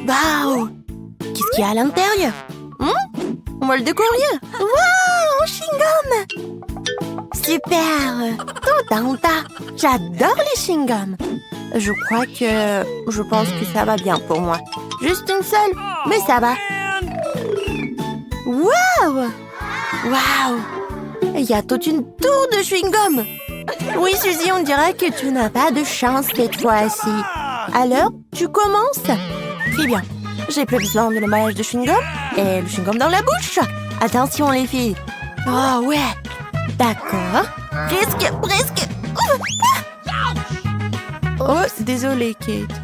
Waouh! Qu'est-ce qu'il y a à l'intérieur? On va le découvrir. Waouh! Un chewing-gum! Super! Tout un tas. J'adore les chewing-gums. Je pense que ça va bien pour moi. Juste une seule, mais ça va. Waouh! Waouh! Il y a toute une tour de chewing-gum. Oui, Suzy, on dirait que tu n'as pas de chance cette fois-ci. Alors, tu commences? Très bien. J'ai plus besoin de l'emballage de chewing-gum et le chewing-gum dans la bouche. Attention, les filles. Oh, ouais. D'accord. Presque. Oh, désolée, Kate.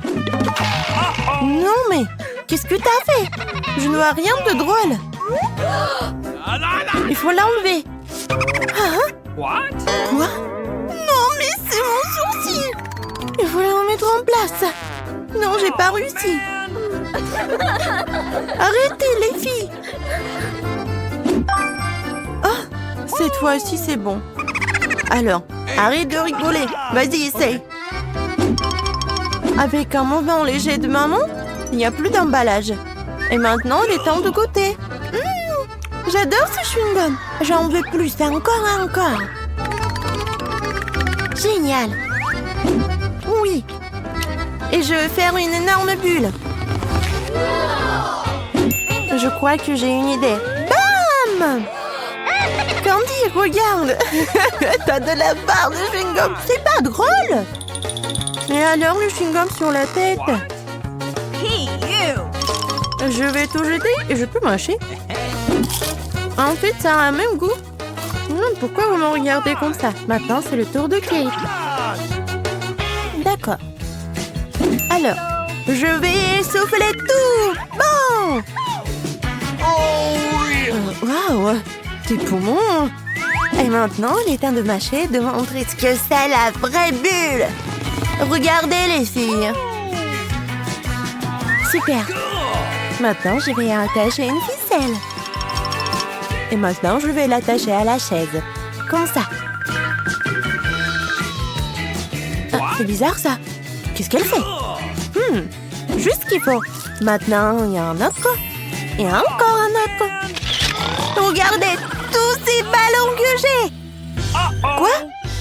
Non, mais qu'est-ce que t'as fait? Je ne vois rien de drôle. Il faut l'enlever. Hein? Quoi? Non, mais c'est mon sourcil. Il faut le remettre en place. Non, j'ai pas réussi. Arrêtez, les filles. Oh, cette fois-ci, c'est bon. Alors, arrête de rigoler. Vas-y, essaye. Avec un mouvement léger de maman, il n'y a plus d'emballage. Et maintenant, il est temps de goûter. J'adore ce chewing-gum. J'en veux plus, encore. Génial. Oui. Et je vais faire une énorme bulle. Je crois que j'ai une idée. Bam! Candy, regarde. T'as de la barre de chewing-gum. C'est pas drôle. Et alors, le chewing-gum sur la tête? Je vais tout jeter et je peux mâcher. En fait, ça a un même goût. Pourquoi vous me regardez comme ça? Maintenant, c'est le tour de Kate. D'accord. Alors, je vais souffler tout. Bon. Waouh, tes poumons. Et maintenant, il est temps de mâcher, de montrer ce que c'est la vraie bulle. Regardez, les filles. Super. Maintenant, je vais attacher une ficelle. Et maintenant, je vais l'attacher à la chaise. Comme ça. Ah, c'est bizarre, ça. Qu'est-ce qu'elle fait? Juste ce qu'il faut. Maintenant, il y a un autre. Et encore un autre. Regardez tous ces ballons que j'ai. Quoi?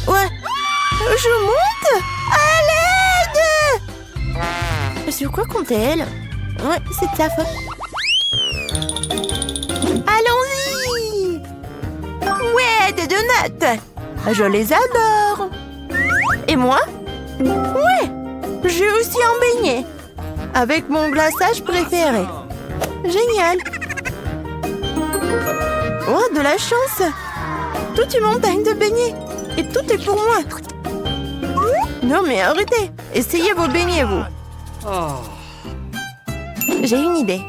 Ouais. Je monte? À l'aide! Sur quoi compte-t-elle? Ouais, c'est de sa faute. Allons-y! Ouais, des donuts! Je les adore! Et moi? Ouais! J'ai aussi un beignet! Avec mon glaçage préféré. Génial! Oh, de la chance! Toute une montagne de beignets! Et tout est pour moi! Non mais arrêtez! Essayez vos beignets, vous! J'ai une idée.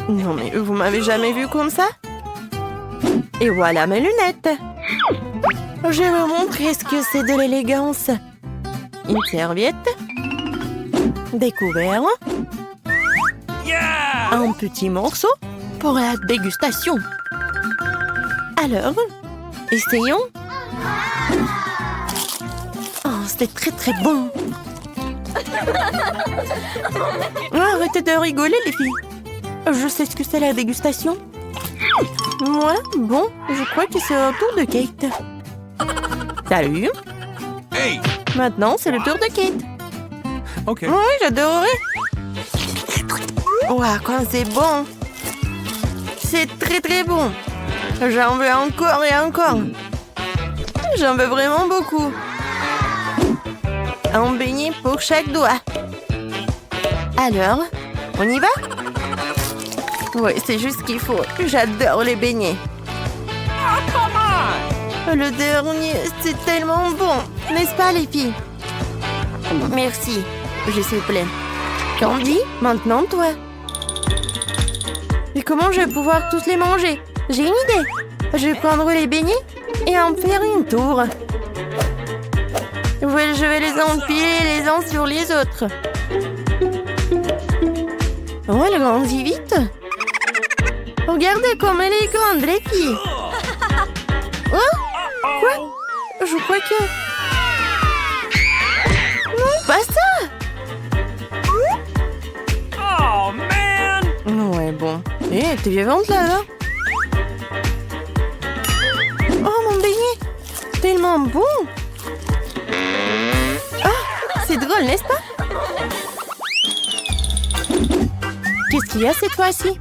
Non mais vous m'avez jamais vu comme ça? Et voilà mes lunettes. Je vais vous montrer ce que c'est de l'élégance. Une serviette. Des couverts. Un petit morceau pour la dégustation. Alors, essayons. Oh, c'est très bon. Arrêtez de rigoler, les filles. Je sais ce que c'est la dégustation. Moi, bon, je crois que c'est au tour de Kate. Salut. Hey. Maintenant, c'est le tour de Kate. Ok. Oui, j'adorerais. Ouah, quand c'est bon. C'est très bon. J'en veux encore et encore. J'en veux vraiment beaucoup. Un beignet pour chaque doigt. Alors, on y va? Oui, c'est juste ce qu'il faut. J'adore les beignets. Le dernier, c'est tellement bon. N'est-ce pas, les filles? Merci. Je suis pleine. Candy, maintenant toi. Et comment je vais pouvoir tous les manger? J'ai une idée. Je vais prendre les beignets et en faire une tour. Ouais, je vais les empiler les uns sur les autres. Oh, elle grandit vite. Regardez comme elle est grande, les filles. Oh, quoi? Je crois que... Non, pas ça. Hé, t'es vivante là? Oh, mon beignet! Tellement bon! Ah, c'est drôle, n'est-ce pas? Qu'est-ce qu'il y a cette fois-ci?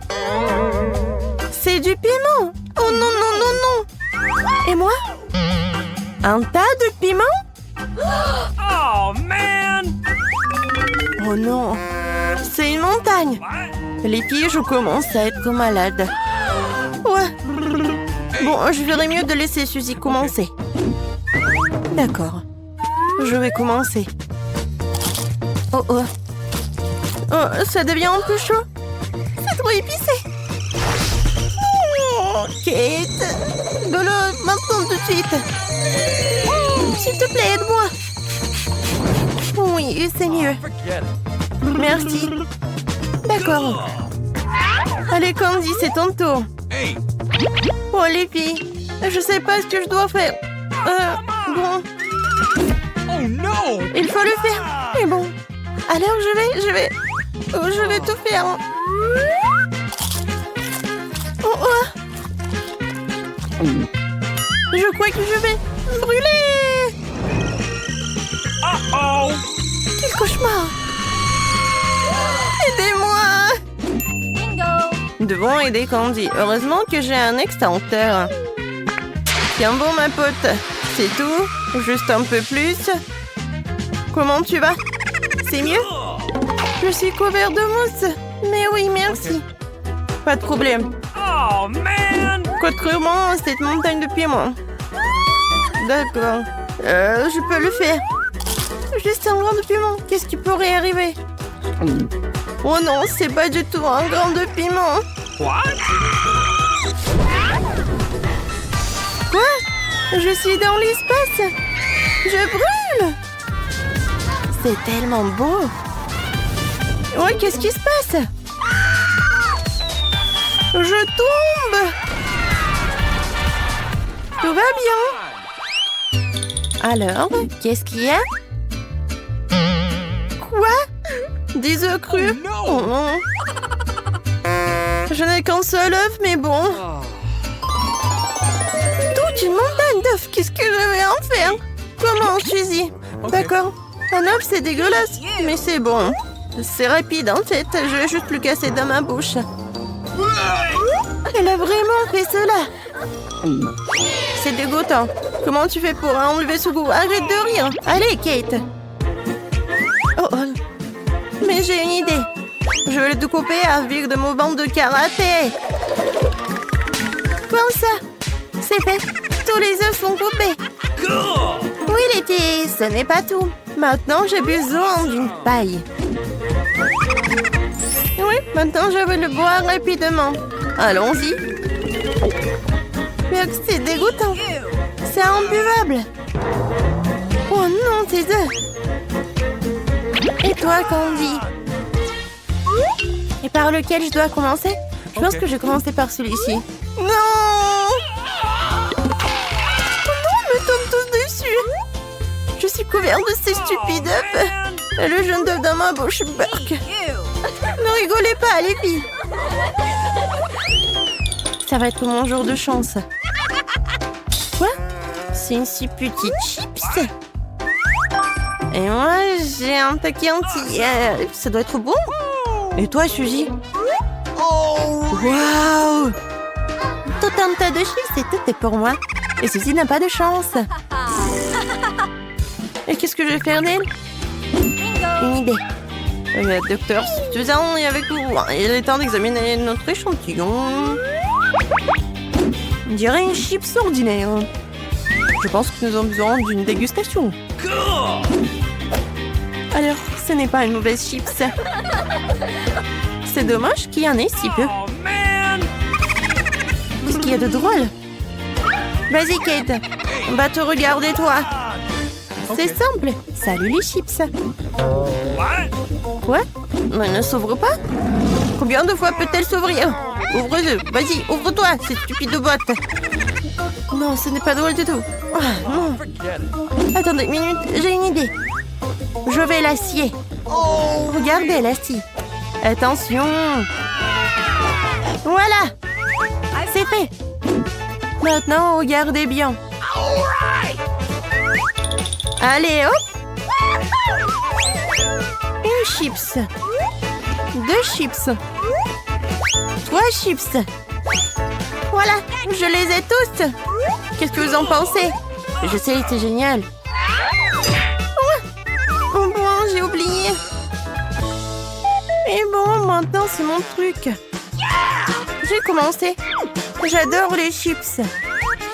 C'est du piment! Oh non, non, non, non! Et moi? Un tas de piment? Oh, man! Oh non! C'est une montagne! Les filles, je commence à être malade. Ouais. Bon, je verrais mieux de laisser Suzy commencer. D'accord. Je vais commencer. Oh oh. Oh, ça devient un peu chaud. C'est trop épicé. Oh, Kate. De l'eau, maintenant tout de suite. S'il te plaît, aide-moi. Oui, c'est mieux. Forget it. Merci. D'accord. Allez, Candy, c'est ton tour. Hey! Oh, les filles, je sais pas ce que je dois faire. Bon, Oh no! il faut le faire. Mais bon, alors je vais tout faire. Oh, oh. Je crois que je vais brûler. Uh-oh! Quel cauchemar. Aidez-moi. Nous devons aider Candy. Heureusement que j'ai un extincteur. Tiens bon, ma pote. C'est tout. Juste un peu plus. Comment tu vas? C'est mieux? Je suis couvert de mousse. Mais oui, merci. Pas de problème. Oh, man! Contrairement à cette montagne de piment. D'accord. Je peux le faire. Juste un grain de piment. Qu'est-ce qui pourrait arriver? Oh non, c'est pas du tout un grain de piment. What? Quoi? Je suis dans l'espace. Je brûle. C'est tellement beau. Ouais, qu'est-ce qui se passe? Je tombe. Tout va bien. Alors, qu'est-ce qu'il y a? Quoi? Des œufs crus? Oh non. Je n'ai qu'un seul œuf, mais bon. Toute une montagne d'œufs. Qu'est-ce que je vais en faire? Comment, Suzy? D'accord. Un œuf, c'est dégueulasse, mais c'est bon. C'est rapide en tête. Je vais juste le casser dans ma bouche. Elle a vraiment fait cela. C'est dégoûtant. Comment tu fais pour enlever ce goût? Arrête de rire. Allez, Kate. Oh, oh. Mais j'ai une idée. Je vais le découper avec de mon bande de karaté. Comme ça. C'est fait. Tous les œufs sont coupés. Oui, Letty, ce n'est pas tout. Maintenant, j'ai besoin d'une paille. Oui, maintenant, je vais le boire rapidement. Allons-y. Mais c'est dégoûtant. C'est imbuvable. Oh non, tes œufs. Et toi, Candy? Et par lequel je dois commencer? Je pense que je vais commencer par celui-ci. Non! Oh non, me tombe tous dessus. Je suis couvert de ces stupides œufs. Et le jaune d'œuf dans ma bouche, Burk. Ne rigolez pas, les filles. Ça va être mon jour de chance. Quoi? C'est une si petite chips. Et moi, j'ai un paquet entier. Ça doit être bon. Et toi, Suzy? Waouh! Tout un tas de chips et tout est pour moi. Et Suzy n'a pas de chance. Et qu'est-ce que je vais faire d'elle? Une idée. Docteur Suzanne est avec vous. Il est temps d'examiner notre échantillon. On dirait une chips ordinaire. Je pense que nous avons besoin d'une dégustation. Alors, ce n'est pas une mauvaise chips. C'est dommage qu'il y en ait si peu. Oh, man! Qu'est-ce qu'il y a de drôle? Vas-y, Kate. On va te regarder, toi. C'est simple. Salut les chips. What? Quoi? Mais ne s'ouvre pas? Combien de fois peut-elle s'ouvrir? Ouvre-le. Vas-y, ouvre-toi, cette stupide boîte. Non, ce n'est pas drôle du tout. Ah, non. Forget it. Attendez une minute, j'ai une idée. Je vais la scier. Regardez, la scie. Attention. Voilà. C'est fait. Maintenant, regardez bien. Allez, hop. Une chips. 2 chips. 3 chips. Voilà, je les ai tous. Qu'est-ce que vous en pensez? Je sais, c'est génial. Oh bon, j'ai oublié. Et bon, maintenant c'est mon truc. J'ai commencé. J'adore les chips.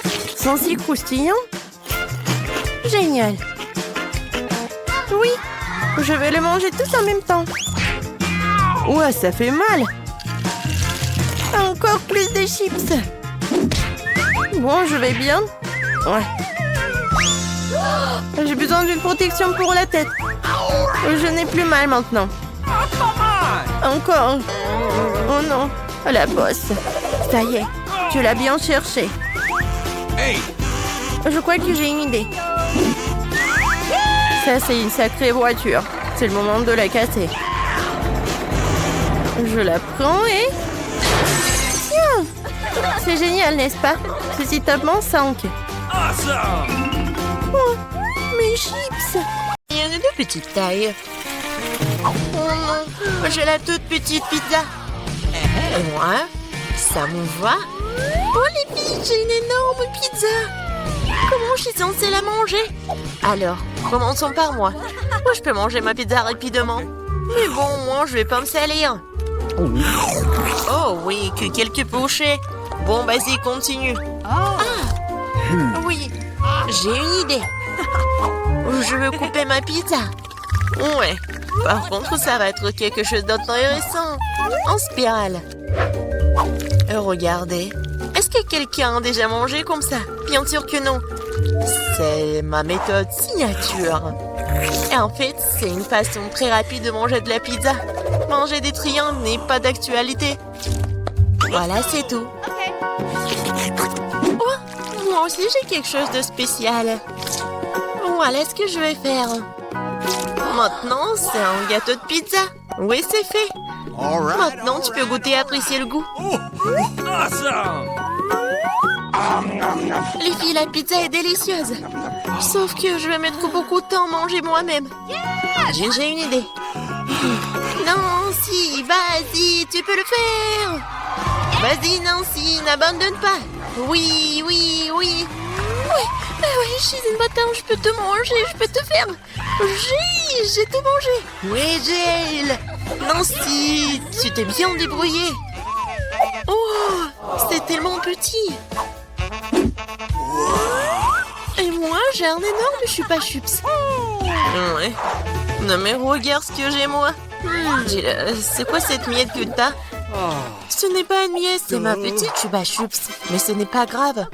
Ils sont si croustillants. Génial. Oui, je vais les manger tous en même temps. Ouais, ça fait mal. Encore plus de chips. Bon, je vais bien. Ouais. J'ai besoin d'une protection pour la tête. Je n'ai plus mal maintenant. Encore. Oh non, la bosse. Ça y est, tu l'as bien cherché. Hey! Je crois que j'ai une idée. Ça, c'est une sacrée voiture. C'est le moment de la casser. Je la prends et... Tiens! C'est génial, n'est-ce pas? Ceci tape mon 5. Awesome! Oh, mes chips! Il y en a de petite taille. Oh non, j'ai la toute petite pizza. Et moi, ça me va. Oh les filles, j'ai une énorme pizza. Comment je suis censée la manger? Alors, commençons par moi. Moi, je peux manger ma pizza rapidement. Mais bon, moi, je vais pas me salir. Oh oui, que quelques bouchées. Bon, vas-y, continue. Ah, oui, j'ai une idée. Je veux couper ma pizza. Ouais, par contre, ça va être quelque chose d'intéressant. En spirale. Regardez. Est-ce que quelqu'un a déjà mangé comme ça? Bien sûr que non. C'est ma méthode signature. Et en fait, c'est une façon très rapide de manger de la pizza. Manger des triangles n'est pas d'actualité. Voilà, c'est tout. Oh, moi aussi, j'ai quelque chose de spécial. Voilà ce que je vais faire. Maintenant, c'est un gâteau de pizza. Oui, c'est fait. Maintenant, tu peux goûter et apprécier le goût. Awesome! Les filles, la pizza est délicieuse. Sauf que je vais mettre beaucoup de temps à manger moi-même. J'ai une idée. Nancy, vas-y, tu peux le faire. Vas-y, Nancy, n'abandonne pas. Oui, oui, oui. Oui, je suis une bâtarde, je peux te manger, je peux te faire. J'ai tout mangé. Oui, Jill. Nancy, tu t'es bien débrouillée. Oh, c'est tellement petit. Et moi, j'ai un énorme chupa-chups. Ouais. Non mais regarde ce que j'ai moi. Jill, c'est quoi cette miette que t'as? Ce n'est pas une miette, c'est ma petite chupa-chups. Mais ce n'est pas grave.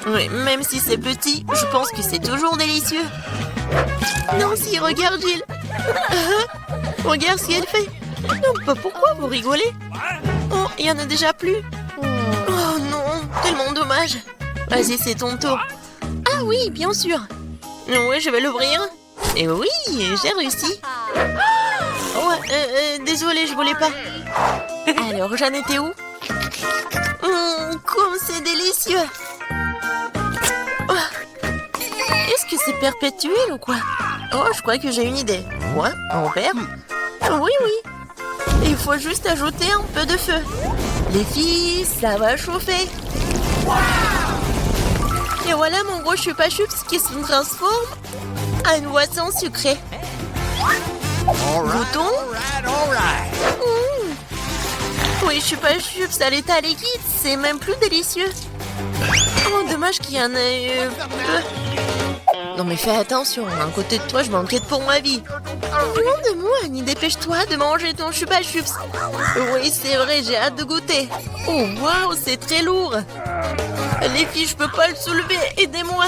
Oui, même si c'est petit, je pense que c'est toujours délicieux. Nancy, regarde Jill. Regarde ce qu'elle fait. Non, pourquoi vous rigolez? Oh, il y en a déjà plus. Oh non, tellement dommage. Vas-y, c'est ton tour. Ah oui, bien sûr. Oui, je vais l'ouvrir. Et oui, j'ai réussi. Oh, désolée, je voulais pas. Alors, j'en étais où? Comme c'est délicieux. Oh. Est-ce que c'est perpétuel ou quoi? Oh, je crois que j'ai une idée. Quoi? En verre? Oui, oui. Il faut juste ajouter un peu de feu. Les filles, ça va chauffer. Et voilà mon gros chupa-chups qui se transforme en une boisson sucrée. Goûtons. Oui, chupa-chups à l'état liquide, c'est même plus délicieux. Oh, dommage qu'il y en ait peu. Non mais fais attention, à côté de toi, je m'inquiète pour ma vie. Loin de moi, Annie, dépêche-toi de manger ton chupa-chups. Oui, c'est vrai, j'ai hâte de goûter. Oh, waouh, c'est très lourd. Les filles, je peux pas le soulever, aidez-moi.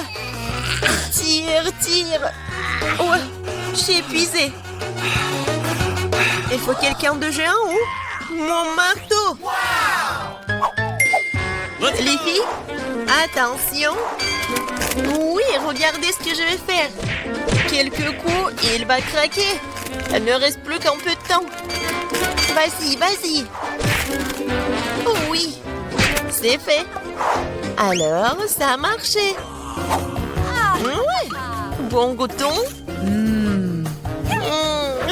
Tire. Ouais, je suis épuisée. Il faut quelqu'un de géant ou mon marteau. Les filles, attention. Oui, regardez ce que je vais faire. Quelques coups et il va craquer. Il ne reste plus qu'un peu de temps. Vas-y. Oh oui, c'est fait. Alors, ça a marché. Ouais. Bon goûton.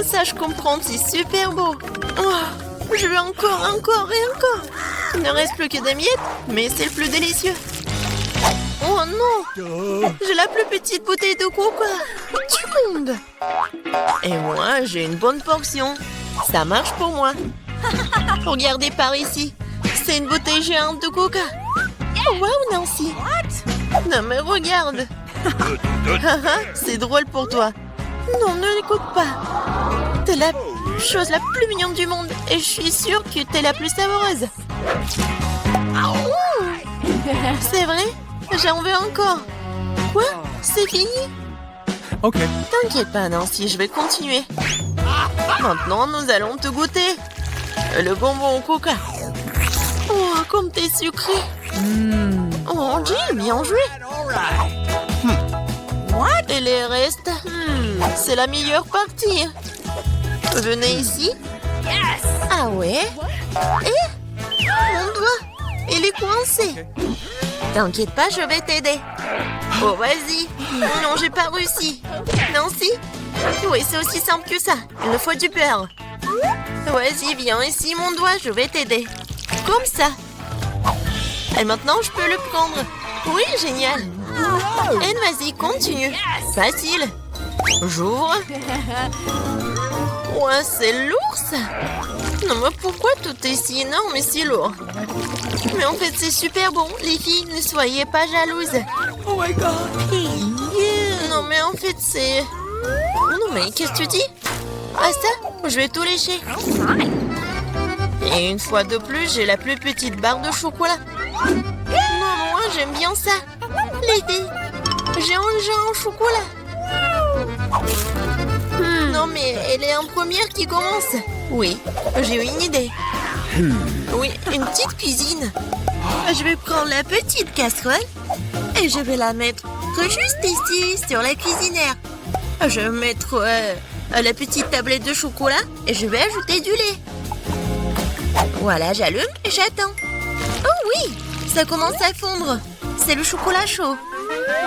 Ça, je comprends, c'est super beau. Oh, je veux encore et encore. Il ne reste plus que des miettes, mais c'est le plus délicieux. Oh non, j'ai la plus petite bouteille de coca du monde. Et moi, j'ai une bonne portion. Ça marche pour moi. Regardez par ici. C'est une bouteille géante de coca. Oh, wow, Nancy. Non, mais regarde. C'est drôle pour toi. Non, ne l'écoute pas. T'es la chose la plus mignonne du monde. Et je suis sûre que t'es la plus savoureuse. C'est vrai? J'en veux encore. Quoi? C'est fini? OK. T'inquiète pas, Nancy, je vais continuer. Maintenant, nous allons te goûter. Le bonbon au coca. Oh, comme t'es sucré. Oh, Jill, bien joué. Et les restes? C'est la meilleure partie. Venez ici. Ah ouais? Et? Mon doigt, il est coincé. T'inquiète pas, je vais t'aider. Oh, vas-y. Non, j'ai pas réussi. Nancy? Oui, c'est aussi simple que ça. Il me faut du beurre. Vas-y, viens ici, mon doigt, je vais t'aider. Comme ça. Et maintenant, je peux le prendre. Oui, génial. Et vas-y, continue. Facile. J'ouvre. Ouais, c'est lourd, ça. Non, mais pourquoi tout est si énorme et si lourd? Mais en fait, c'est super bon. Les filles, ne soyez pas jalouses. Oh my God. Non, mais en fait, c'est... Non, mais qu'est-ce que tu dis? Ah, ça? Je vais tout lécher. Et une fois de plus, j'ai la plus petite barre de chocolat. Non, moi, j'aime bien ça. Les filles, j'ai un chocolat. Non, mais elle est en première qui commence. Oui, j'ai une idée. Oui, une petite cuisine. Je vais prendre la petite casserole et je vais la mettre juste ici, sur la cuisinière. Je vais mettre la petite tablette de chocolat et je vais ajouter du lait. Voilà, j'allume et j'attends. Oh oui, ça commence à fondre. C'est le chocolat chaud.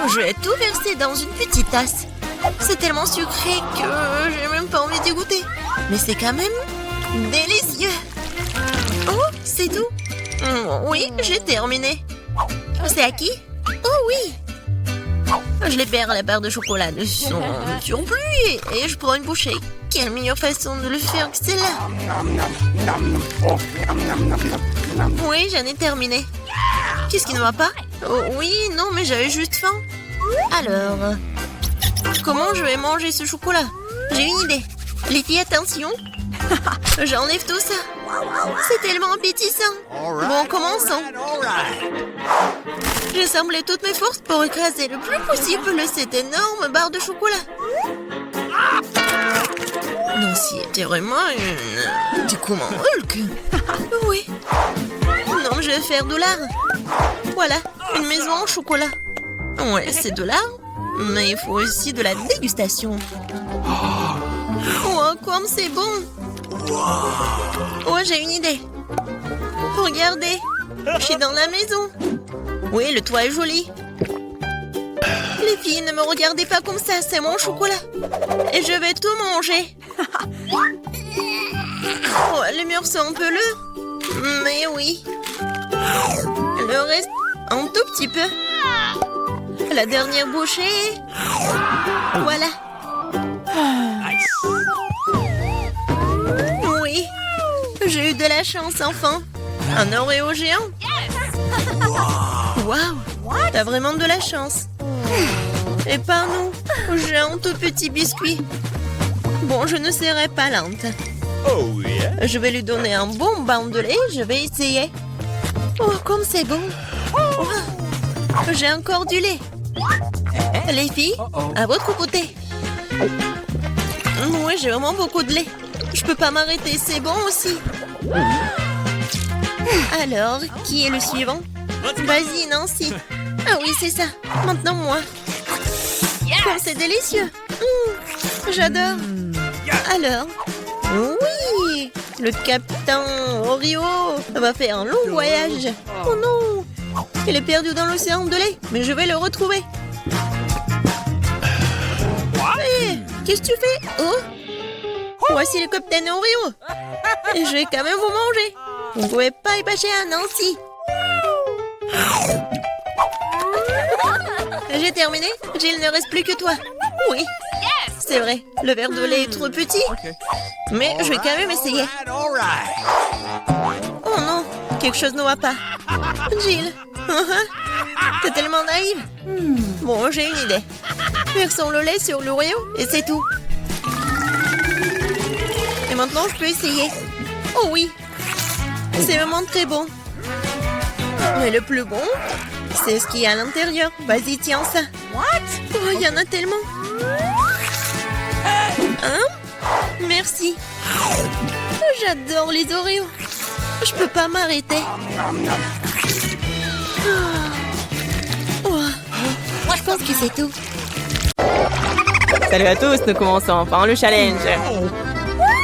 Je vais tout verser dans une petite tasse. C'est tellement sucré que j'ai même pas envie d'y goûter. Mais c'est quand même délicieux. Oh, c'est tout. Oui, j'ai terminé. C'est à qui? Oh oui. Je libère la barre de chocolat de son surplus et je prends une bouchée. Quelle meilleure façon de le faire que celle-là? Oui, j'en ai terminé. Qu'est-ce qui ne va pas? Oh, oui, non, mais j'avais juste faim. Alors, comment je vais manger ce chocolat? J'ai une idée. Les filles, attention. J'enlève tout ça. C'est tellement appétissant. Bon, commençons. J'ai semblé toutes mes forces pour écraser le plus possible cette énorme barre de chocolat. Nancy était vraiment une... Du coup, mon Hulk. Oui. Non, je vais faire de l'art. Voilà, une maison en chocolat. Ouais, c'est de l'art, mais il faut aussi de la dégustation. Oh, comme c'est bon. Oh, j'ai une idée. Regardez, je suis dans la maison. Oui, le toit est joli. Les filles, ne me regardez pas comme ça, c'est mon chocolat. Et je vais tout manger. Oh, les murs sont un peu lourds. Mais oui. Le reste, un tout petit peu. La dernière bouchée. Voilà. Oui. J'ai eu de la chance, enfin. Un Oreo géant. Waouh. T'as vraiment de la chance. Et pas nous. J'ai un tout petit biscuit. Bon, je ne serai pas lente. Oh yeah. Je vais lui donner un bon bain de lait. Je vais essayer. Oh, comme c'est bon. Oh, j'ai encore du lait. Les filles, à votre côté. Oui, j'ai vraiment beaucoup de lait. Je peux pas m'arrêter, c'est bon aussi. Alors, qui est le suivant? Vas-y, Nancy. Ah oui, c'est ça. Maintenant, moi. Oh, c'est délicieux. J'adore. Alors, oui. Le capitaine Oreo va faire un long voyage. Oh non! Il est perdu dans l'océan de lait, mais je vais le retrouver. Hé, qu'est-ce que tu fais? Oh! Voici le capitaine Oreo. Et je vais quand même vous manger. Vous ne pouvez pas y passer un Nancy. J'ai terminé. Jill, ne reste plus que toi. Oui. C'est vrai, le verre de lait est trop petit. Mais je vais quand même essayer. Oh non, quelque chose ne va pas. Jill, t'es tellement naïve. Bon, j'ai une idée. Versons le lait sur l'Oreo et c'est tout. Et maintenant, je peux essayer. Oh oui, c'est vraiment très bon. Mais le plus bon, c'est ce qu'il y a à l'intérieur. Vas-y, tiens ça. Oh, il y en a tellement. Hein? Merci. J'adore les Oreos. Je peux pas m'arrêter. Oh. Je pense que c'est tout. Salut à tous, nous commençons enfin le challenge.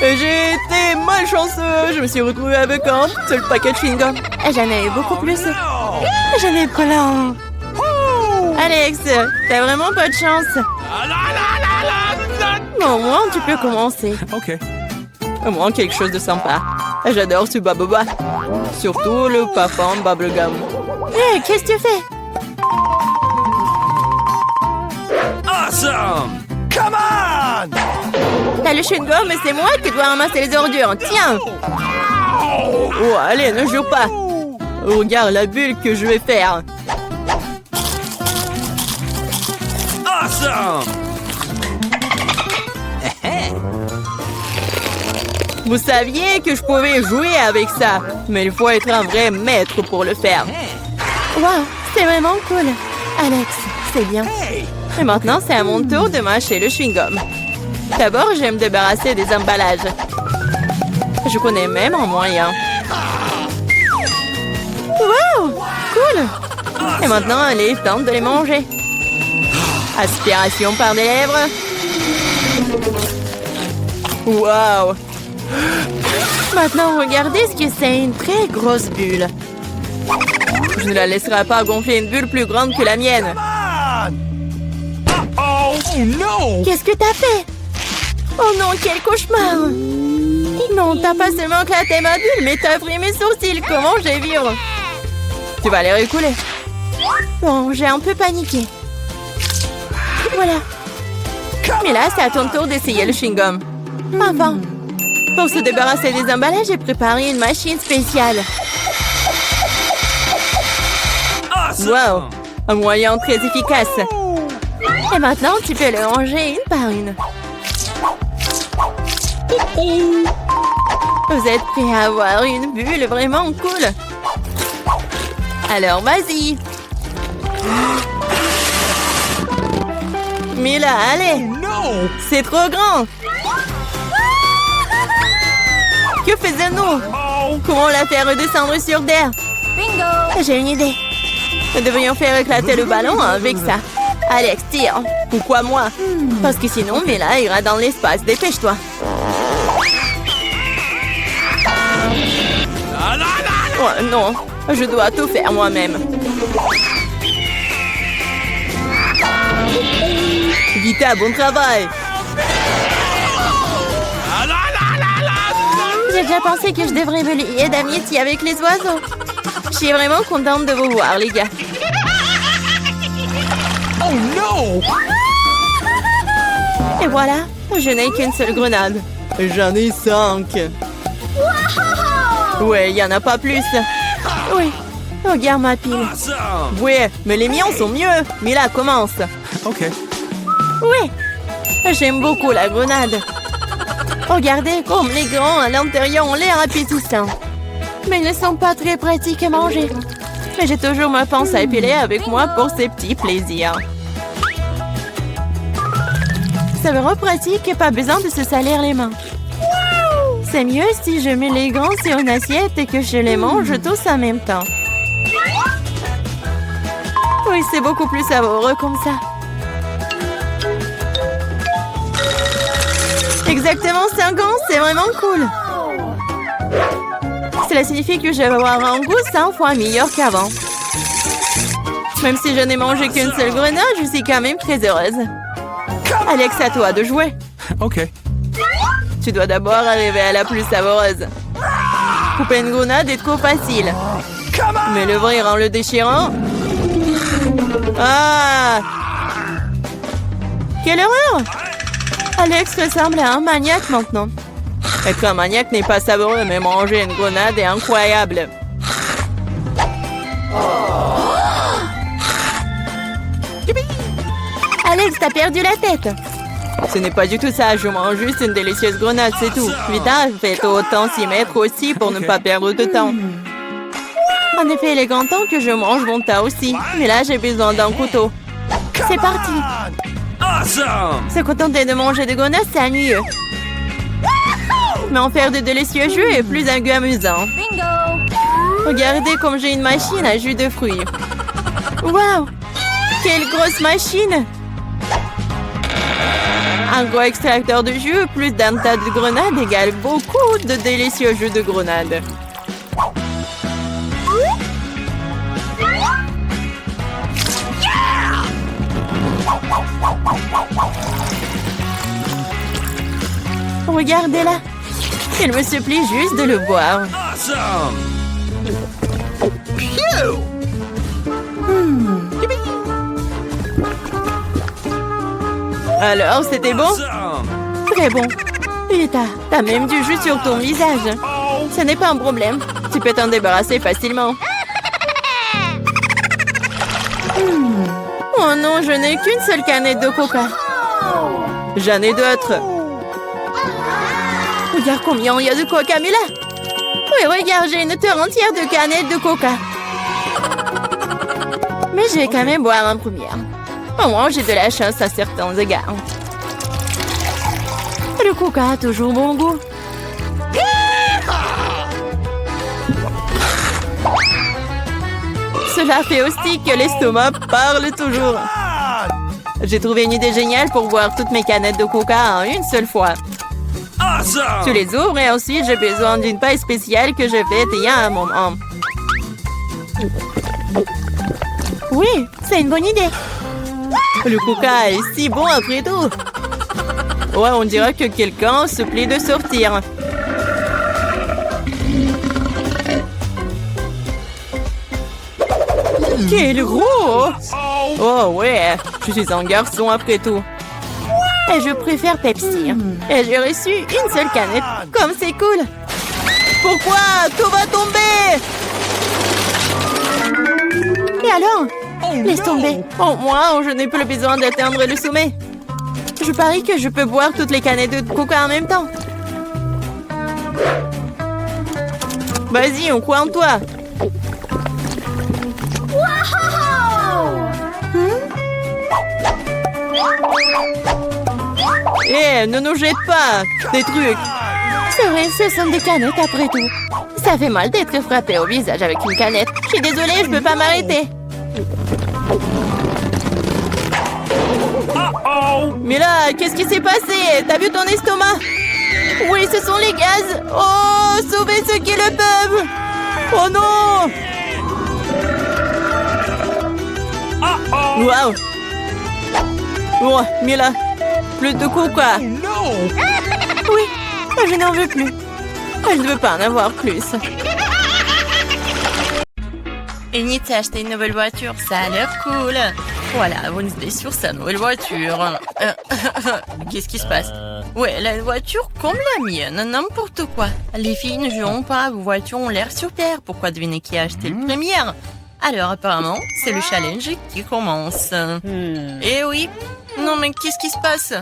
J'ai été malchanceux, je me suis retrouvée avec un seul paquet de chewing-gum. J'en ai eu beaucoup plus. J'en ai plein. Alex, t'as vraiment pas de chance. Bon, au moins, tu peux commencer. Okay. Au moins, quelque chose de sympa. J'adore ce baboba. Surtout le parfum bubblegum. Hé, qu'est-ce que tu fais? Awesome! Come on! T'as le chewing-gum, mais c'est moi qui dois ramasser les ordures. Tiens! Oh, allez, ne joue pas. Regarde la bulle que je vais faire. Awesome! Vous saviez que je pouvais jouer avec ça, mais il faut être un vrai maître pour le faire. Waouh, c'est vraiment cool. Alex, c'est bien. Et maintenant, c'est à mon tour de mâcher le chewing-gum. D'abord, je vais me débarrasser des emballages. Je connais même un moyen. Wow, cool! Et maintenant, allez, tente de les manger. Aspiration par les lèvres. Wow! Maintenant, regardez ce que c'est, une très grosse bulle. Je ne la laisserai pas gonfler une bulle plus grande que la mienne. Oh no! Qu'est-ce que t'as fait? Oh non, quel cauchemar! Non, t'as pas seulement éclaté ma bulle, mais t'as pris mes sourcils. Comment je vais vivre? Tu vas les récouler. Bon, j'ai un peu paniqué. Voilà. Mais là, c'est à ton tour d'essayer le chewing-gum. Enfin. Pour se débarrasser des emballages, j'ai préparé une machine spéciale. Wow! Un moyen très efficace. Et maintenant, tu peux le ranger une par une. Vous êtes prêts à avoir une bulle vraiment cool? Alors, vas-y! Mais là, allez! No! C'est trop grand! Que faisons-nous? Comment la faire redescendre sur terre? Bingo! J'ai une idée. Nous devrions faire éclater le ballon avec ça. Alex, tire. Pourquoi moi? Parce que sinon, Mila ira dans l'espace. Dépêche-toi. Oh non, je dois tout faire moi-même. Vita, bon travail. J'ai déjà pensé que je devrais me lier d'amitié avec les oiseaux. Je suis vraiment contente de vous voir, les gars. Oh no! Et voilà, je n'ai qu'une seule grenade. J'en ai 5. Ouais, il n'y en a pas plus. Oui, regarde ma pile. Awesome! Ouais, mais les miens sont mieux. Mila, commence. Okay. Oui, J'aime beaucoup la grenade. regardez comme les grands à l'intérieur ont l'air appétissants. Mais ils ne sont pas très pratiques à manger. Mais j'ai toujours ma pince à épiler avec moi pour ces petits plaisirs. C'est vraiment pratique et pas besoin de se salir les mains. C'est mieux si je mets les grands sur une assiette et que je les mange tous en même temps. Oui, c'est beaucoup plus savoureux comme ça. Exactement 5 ans, c'est vraiment cool. Cela signifie que je vais avoir un goût 100 fois meilleur qu'avant. Même si je n'ai mangé qu'une seule grenade, je suis quand même très heureuse. Alex, à toi de jouer. OK. Tu dois d'abord arriver à la plus savoureuse. Couper une grenade est trop facile. Mais l'ouvrir en le déchirant... Ah! Quelle horreur! Alex ressemble à un maniaque maintenant. Être un maniaque n'est pas savoureux, mais manger une grenade est incroyable. Alex, t'as perdu la tête. Ce n'est pas du tout ça, je mange juste une délicieuse grenade, c'est tout. Putain, faites autant s'y mettre aussi pour ne pas perdre de temps. En effet, il est grand temps que je mange mon tas aussi. Mais là, j'ai besoin d'un couteau. C'est parti. Awesome! Se contenter de manger des grenades, c'est ennuyeux. Mais en faire de délicieux jus est plus un goût amusant. Regardez comme j'ai une machine à jus de fruits. Waouh! Quelle grosse machine! Un gros extracteur de jus plus d'un tas de grenades égale beaucoup de délicieux jus de grenades. Regardez-la. Il me supplie juste de le boire. Awesome! Alors, c'était bon? Awesome! Très bon. Et t'as même du jus sur ton visage. Ce n'est pas un problème. Tu peux t'en débarrasser facilement. Oh non, je n'ai qu'une seule canette de coca. J'en ai d'autres. Regarde combien il y a de coca, mais là. Oui, regarde, j'ai une terre entière de canettes de coca. Mais je vais quand même boire en première. Au moins, j'ai de la chance à certains égards. Le coca a toujours bon goût. Cela fait aussi que l'estomac parle toujours. J'ai trouvé une idée géniale pour boire toutes mes canettes de coca en une seule fois. Awesome! Tu les ouvres et ensuite j'ai besoin d'une paille spéciale que je fais il y a un moment. Oui, c'est une bonne idée. Le coca est si bon après tout. Ouais, on dirait que quelqu'un se plaît de sortir. Quel gros! Oh ouais, je suis un garçon après tout. Et je préfère Pepsi. Et j'ai reçu une seule canette. Comme c'est cool. Pourquoi? Tout va tomber! Et alors? Laisse tomber. Oh, moi, je n'ai plus besoin d'atteindre le sommet. Je parie que je peux boire toutes les canettes de coca en même temps. Vas-y, on croit en toi. Eh, ne nous jette pas des trucs. C'est vrai, ce sont des canettes après tout. Ça fait mal d'être frappé au visage avec une canette. Je suis désolée, je peux pas m'arrêter. Mais là, qu'est-ce qui s'est passé? T'as vu ton estomac? Oui, ce sont les gaz. Oh, sauvez ceux qui le peuvent. Oh non. Waouh. Oh, mais là, plus de coca. Oui, je n'en veux plus. Je ne veux pas en avoir plus. Enid s'est acheté une nouvelle voiture, ça a l'air cool. Voilà, Wednesday sur sa nouvelle voiture. Qu'est-ce qui se passe? Ouais, la voiture comme la mienne, n'importe quoi. Les filles ne joueront pas, vos voitures ont l'air super. Pourquoi deviner qui a acheté le premier? Alors apparemment, c'est le challenge qui commence. Eh oui. Non mais qu'est-ce qui se passe?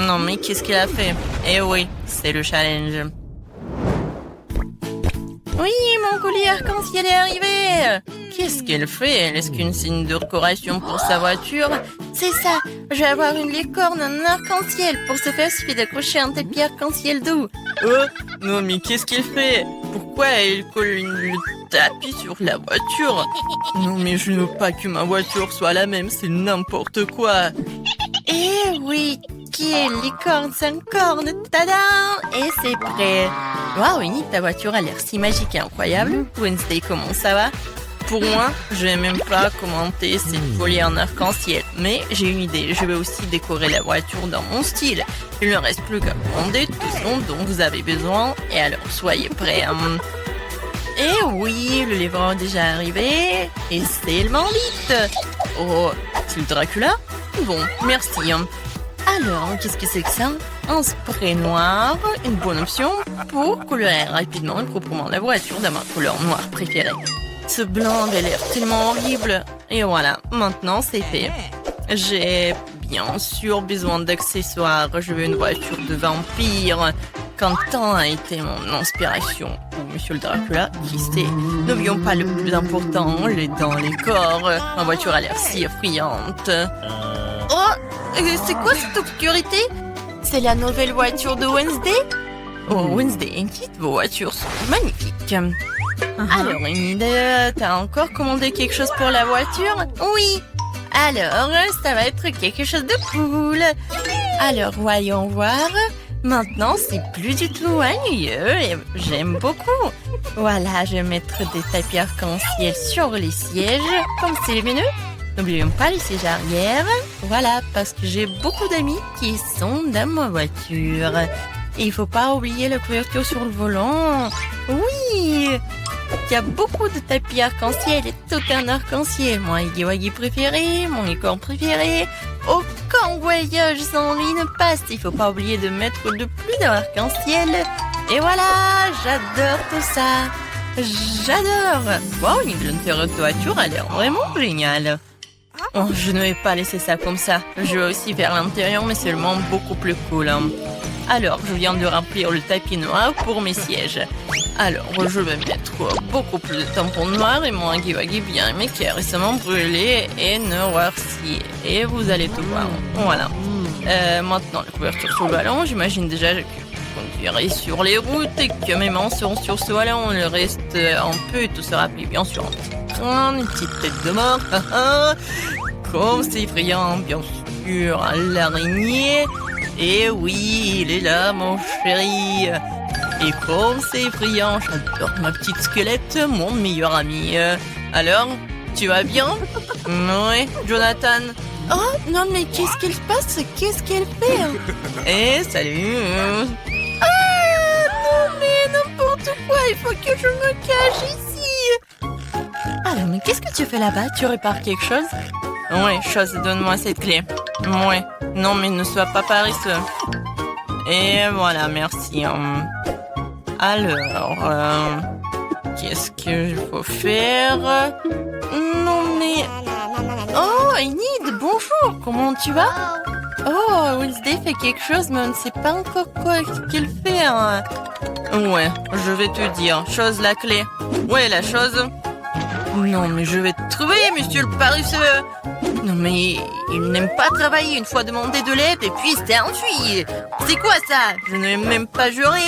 Non mais qu'est-ce qu'il a fait? Eh oui, c'est le challenge. Oui, mon colis arc-en-ciel est arrivé. Qu'est-ce qu'elle fait? Est-ce qu'une signe de décoration pour sa voiture? C'est ça, je vais avoir une licorne en arc-en-ciel. Pour ce faire, il suffit d'accrocher un tapis arc-en-ciel doux. Oh, non mais qu'est-ce qu'elle fait? Pourquoi elle colle le tapis sur la voiture? Non mais je ne veux pas que ma voiture soit la même, c'est n'importe quoi. Eh oui, qui est licorne sans corne? Tadam! Et c'est prêt. Waouh, Enid, ta voiture a l'air si magique et incroyable. Wednesday, comment ça va? Pour moi, je vais même pas commenter cette folie en arc-en-ciel. Mais j'ai une idée, je vais aussi décorer la voiture dans mon style. Il ne reste plus qu'à commander tout ce dont vous avez besoin. Et alors, soyez prêts. Et oui, le livreur est déjà arrivé. Et c'est le vite. Oh, c'est le Dracula? Bon, merci. Alors, qu'est-ce que c'est que ça? Un spray noir, une bonne option pour colorer rapidement et proprement la voiture de ma couleur noire préférée. Ce blanc avait l'air tellement horrible. Et voilà, maintenant c'est fait. J'ai bien sûr besoin d'accessoires. Je veux une voiture de vampire. Quentin a été mon inspiration. Ou Monsieur le Dracula, qui sait. N'oublions pas le plus important, les dents, les corps. Ma voiture a l'air si effrayante. Oh, c'est quoi cette obscurité? C'est la nouvelle voiture de Wednesday? Oh, Wednesday, Enid, vos voitures sont magnifiques. Alors, Enid, t'as encore commandé quelque chose pour la voiture? Oui. Alors, ça va être quelque chose de cool. Alors, voyons voir. Maintenant, c'est plus du tout ennuyeux et j'aime beaucoup. Voilà, je vais mettre des tapis arc-en-ciel sur les sièges, comme c'est lumineux. N'oublions pas les sièges arrière. Voilà, parce que j'ai beaucoup d'amis qui sont dans ma voiture. Et il faut pas oublier la couverture sur le volant. Oui, il y a beaucoup de tapis arc-en-ciel et tout un arc-en-ciel. Mon Huggy Wuggy préféré, mon licorne préféré. Aucun voyage sans lui ne passe. Il faut pas oublier de mettre de plus d'arc-en-ciel. Et voilà, j'adore tout ça. J'adore. Wow, l'intérieur de voiture a l'air vraiment génial. Oh, je ne vais pas laisser ça comme ça. Je vais aussi faire l'intérieur, mais seulement beaucoup plus cool. Alors, je viens de remplir le tapis noir pour mes sièges. Alors, je vais mettre beaucoup plus de tampons noirs et mon Huggy Wuggy bien aimé qui est récemment brûlé et noirci. Et vous allez tout voir. Voilà. Maintenant, la couverture sur le ballon, j'imagine déjà que je conduirai sur les routes et que mes mains seront sur ce ballon. Le reste, un peu, tout sera pris bien sûr en petit train, une petite tête de mort. Comme c'est effrayant, bien sûr, l'araignée. Et oui, il est là, mon chéri. Et comme c'est effrayant, j'adore ma petite squelette, mon meilleur ami. Alors, tu vas bien? Oui, Jonathan. Oh, non, mais qu'est-ce qu'il se passe? Qu'est-ce qu'elle fait? Eh, salut. Ah, non, mais n'importe quoi, il faut que je me cache ici. Alors, mais qu'est-ce que tu fais là-bas? Tu répares quelque chose? Oui, chose, donne-moi cette clé. Oui, non, mais ne sois pas paresseux. Et voilà, merci. Alors, qu'est-ce qu'il faut faire? Non, mais... Oh, Enid, bonjour, comment tu vas? Oh, Wednesday fait quelque chose, mais on ne sait pas encore quoi qu'il fait. Ouais, je vais te dire. Chose, la clé. Ouais, la chose... Non, mais je vais te trouver, monsieur le paresseux. Non, mais il n'aime pas travailler. Une fois demandé de l'aide et puis s'est enfui. C'est quoi ça? Je n'ai même pas juré.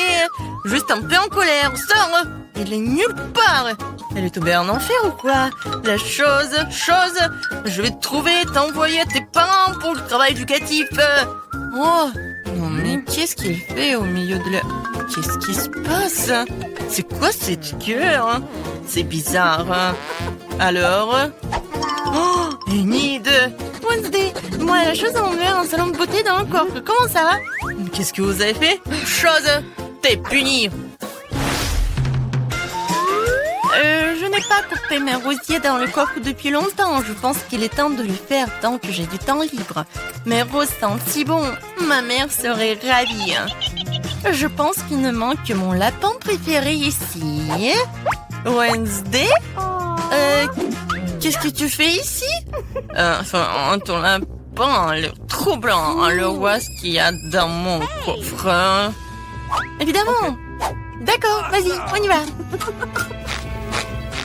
Juste un peu en colère. Sors! Il est nulle part. Elle est tombée en enfer ou quoi? La chose, je vais te trouver, t'envoyer à tes parents pour le travail éducatif. Oh, non mais qu'est-ce qu'il fait au milieu de la... Qu'est-ce qui se passe? C'est quoi cette gueule? C'est bizarre. Alors... Oh, Enid! Wednesday, moi la chose a ouvert un salon de beauté dans le coffre. Comment ça va? Qu'est-ce que vous avez fait? Chose, t'es puni. Je n'ai pas coupé mes rosiers dans le coffre depuis longtemps. Je pense qu'il est temps de le faire tant que j'ai du temps libre. Mes roses sentent si bon. Ma mère serait ravie. Je pense qu'il ne manque que mon lapin préféré ici. Wednesday? Qu'est-ce que tu fais ici? Ton lapin a l'air trop blanc. Alors, vois ce qu'il y a dans mon coffre. Évidemment. D'accord, vas-y, on y va.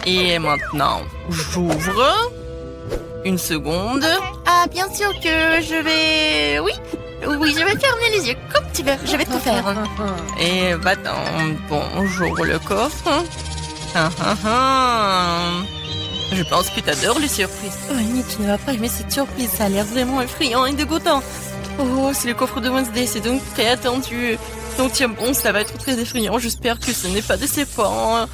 Et maintenant, j'ouvre. Une seconde. Ah, bien sûr que je vais... Oui, je vais fermer les yeux comme tu veux. Je vais tout faire. Et bon, j'ouvre le coffre. Je pense que tu adores les surprises. Oh, Annie, tu ne vas pas aimer cette surprise. Ça a l'air vraiment effrayant et dégoûtant. Oh, c'est le coffre de Wednesday. C'est donc très attendu. Donc tiens bon, ça va être très effrayant. J'espère que ce n'est pas décevant.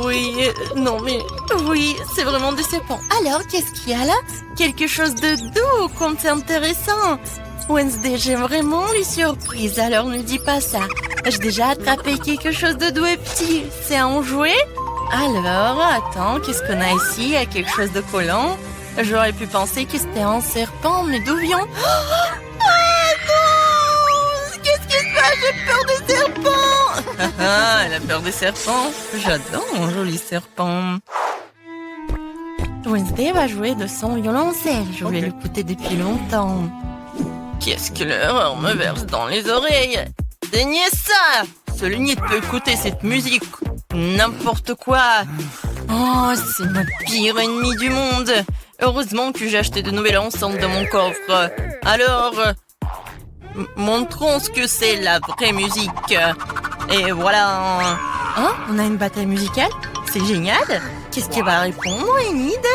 Oui, non mais... Oui, c'est vraiment décevant. Alors, qu'est-ce qu'il y a là? Quelque chose de doux, comme c'est intéressant. Wednesday, j'aime vraiment les surprises, alors ne dis pas ça. J'ai déjà attrapé quelque chose de doux et petit. C'est un jouet? Alors, attends, qu'est-ce qu'on a ici? Il y a quelque chose de collant. J'aurais pu penser que c'était un serpent, mais d'où vient? Ah non! Qu'est-ce qui se passe? J'ai peur des serpents! Ah, elle a peur des serpents. J'adore mon joli serpent. Wednesday va jouer de son violoncelle. Je voulais l'écouter depuis longtemps. Qu'est-ce que l'horreur me verse dans les oreilles? Daignez ça! Seul Enid peut écouter cette musique. N'importe quoi. Oh, c'est mon pire ennemi du monde. Heureusement que j'ai acheté de nouvelles enceintes dans mon coffre. Alors, montrons ce que c'est la vraie musique. Et voilà. Oh, on a une bataille musicale? C'est génial. Qu'est-ce qu'elle va répondre, Enid?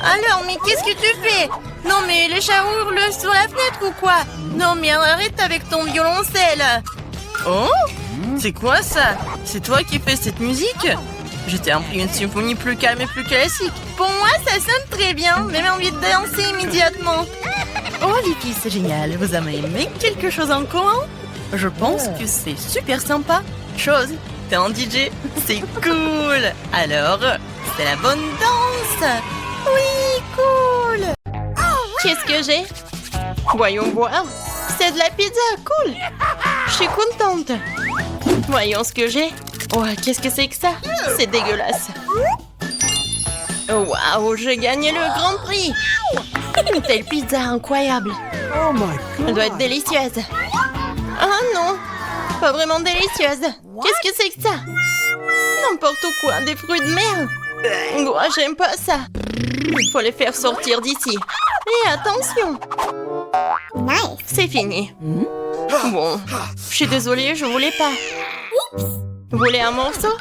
Alors, mais qu'est-ce que tu fais? Non, mais les chats hurlent sur la fenêtre ou quoi? Non, mais arrête avec ton violoncelle. Oh? C'est quoi ça? C'est toi qui fais cette musique? Je t'ai appris une symphonie plus calme et plus classique. Pour moi, ça sonne très bien. Même envie de danser immédiatement. Oh, les filles, c'est génial. Vous avez aimé quelque chose en commun? Je pense que c'est super sympa. Chose, t'es un DJ. C'est cool. Alors, c'est la bonne danse. Oui, cool. Qu'est-ce que j'ai? Voyons voir. C'est de la pizza, cool. Je suis contente. Voyons ce que j'ai. Oh, qu'est-ce que c'est que ça? C'est dégueulasse. Waouh, j'ai gagné le grand prix. Une telle pizza incroyable. Oh my God. Elle doit être délicieuse. Ah non, pas vraiment délicieuse. Qu'est-ce que c'est que ça? N'importe quoi, des fruits de mer. Oh, j'aime pas ça. Il faut les faire sortir d'ici. Et attention. C'est fini. Bon, je suis désolée, je voulais pas. Vous voulez un morceau?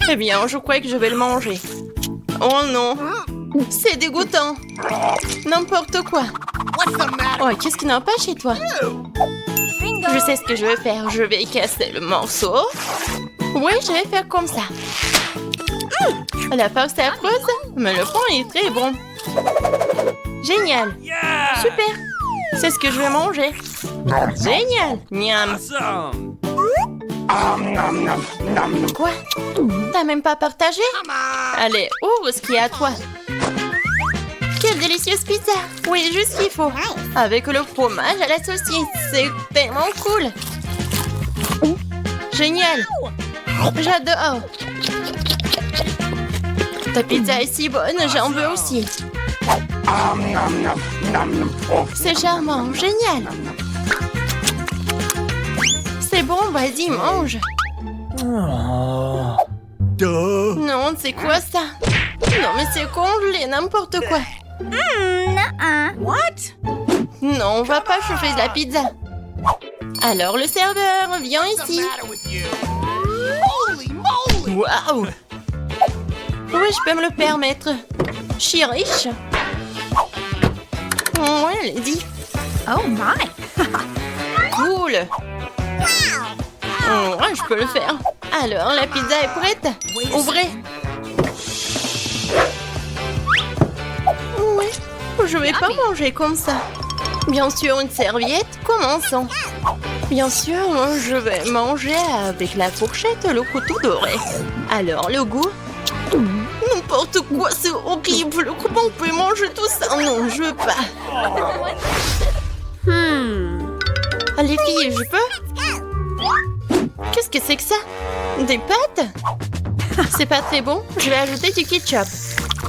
Eh bien, je crois que je vais le manger. Oh non, c'est dégoûtant. N'importe quoi. Oh, qu'est-ce qui n'a pas chez toi? Je sais ce que je vais faire. Je vais casser le morceau. Oui, je vais faire comme ça. La farce est affreuse, mais le fond est très bon. Génial. Super. C'est ce que je vais manger. Génial. Miam. Awesome! Quoi? T'as même pas partagé? Allez, ouvre ce qu'il y a à toi. Quelle délicieuse pizza! Oui, juste ce qu'il faut. Avec le fromage à la saucisse. C'est tellement cool. Génial. J'adore. Ta pizza est si bonne, j'en veux aussi. C'est charmant, génial. C'est bon, vas-y, mange. Duh. Non, c'est quoi ça? Non, mais c'est congelé, n'importe quoi. What? Non, on va pas chauffer de la pizza. Alors, le serveur, viens ici. Waouh! Oui, je peux me le permettre. Je suis riche. Ouais, allez-y. Oh my! Cool. Ouais, je peux le faire. Alors, la pizza est prête. Ouvrez. Oui, je vais pas manger comme ça. Bien sûr, une serviette. Commençons. Bien sûr, je vais manger avec la fourchette et le couteau doré. Alors, le goût? N'importe quoi, c'est horrible. Comment on peut manger tout ça? Non, je veux pas. Ah, les filles, je peux? Qu'est-ce que c'est que ça? Des pâtes? C'est pas très bon. Je vais ajouter du ketchup.